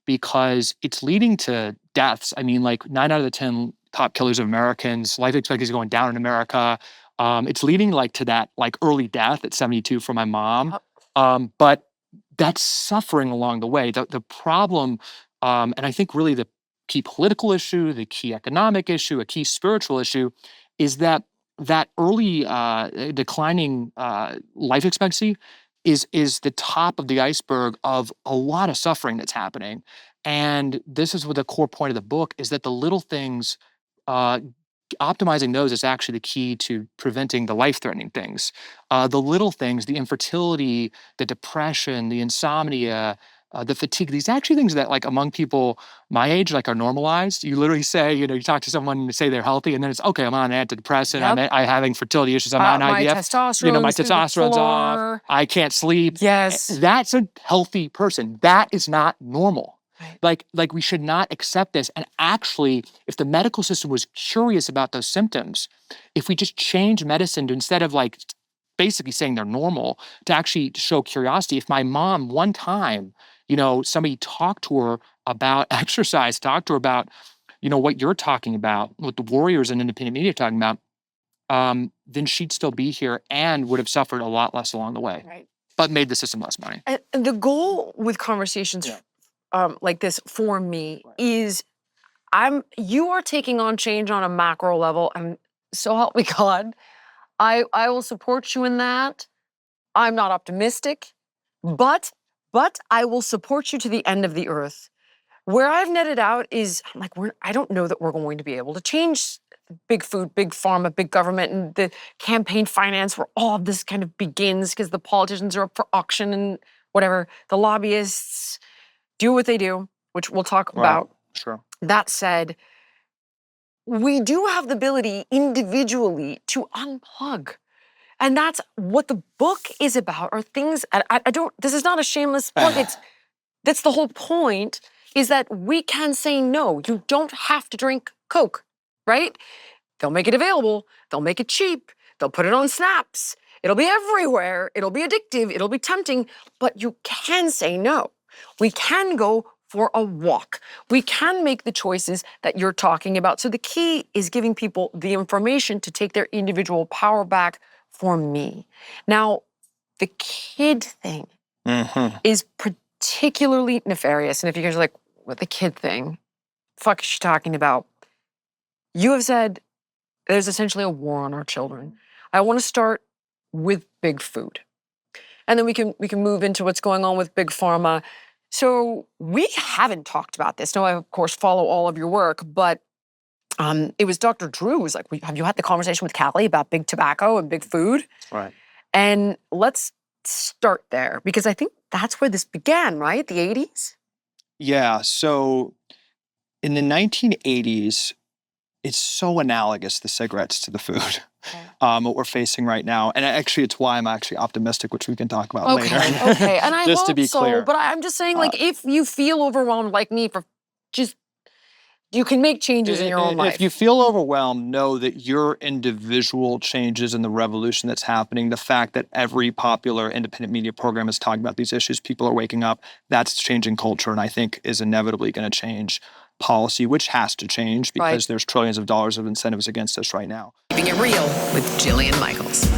because it's leading to deaths. I mean, like 9 out of the 10 top killers of Americans, life expectancy is going down in America. It's leading like to that like early death at 72 for my mom. But that's suffering along the way. The problem, and I think really the key political issue, the key economic issue, a key spiritual issue, is that early declining life expectancy is the top of the iceberg of a lot of suffering that's happening. And this is what the core point of the book is, that the little things, optimizing those is actually the key to preventing the life-threatening things. The little things, the infertility, the depression, the insomnia, the fatigue, these are actually things that like among people my age like are normalized. You literally say, you talk to someone and say they're healthy, and then it's okay, I'm on an antidepressant, I'm having fertility issues, I'm on my IVF. testosterone, my testosterone's off, I can't sleep. Yes. That's a healthy person. That is not normal. Right. Like we should not accept this. And actually, if the medical system was curious about those symptoms, if we just change medicine to, instead of like basically saying they're normal, to actually show curiosity. If my mom one time, somebody talked to her about exercise, talked to her about, what you're talking about, what the Warriors and independent media are talking about, then she'd still be here and would have suffered a lot less along the way. Right. But made the system less money. And the goal with conversations like this for me is you are taking on change on a macro level, and so help me God, I will support you in that. I'm not optimistic, but I will support you to the end of the earth. Where I've netted out is I'm like, I don't know that we're going to be able to change big food, big pharma, big government, and the campaign finance where all of this kind of begins because the politicians are up for auction and whatever. The lobbyists do what they do, which we'll talk about. Sure. That said, we do have the ability individually to unplug. And that's what the book is about, are things, this is not a shameless plug, that's the whole point, is that we can say no. You don't have to drink Coke, right? They'll make it available, they'll make it cheap, they'll put it on snaps, it'll be everywhere, it'll be addictive, it'll be tempting, but you can say no. We can go for a walk. We can make the choices that you're talking about. So the key is giving people the information to take their individual power back. For me. Now, the kid thing is particularly nefarious. And if you guys are like, what the kid thing? Fuck is she talking about? You have said there's essentially a war on our children. I want to start with big food. And then we can move into what's going on with big pharma. So we haven't talked about this. Now, I, of course, follow all of your work, but it was Dr. Drew who was like, have you had the conversation with Calley about big tobacco and big food? Right. And let's start there, because I think that's where this began, right? The 80s? Yeah. So in the 1980s, it's so analogous, the cigarettes, to the food, what we're facing right now. And actually, it's why I'm actually optimistic, which we can talk about later. Okay, and I just hope to be so, clear. But I'm just saying, like, if you feel overwhelmed like me, you can make changes in your own life. If you feel overwhelmed, know that your individual changes in the revolution that's happening, the fact that every popular independent media program is talking about these issues, people are waking up, that's changing culture, and I think is inevitably going to change policy, which has to change because there's trillions of dollars of incentives against us right now. Keeping it real with Jillian Michaels.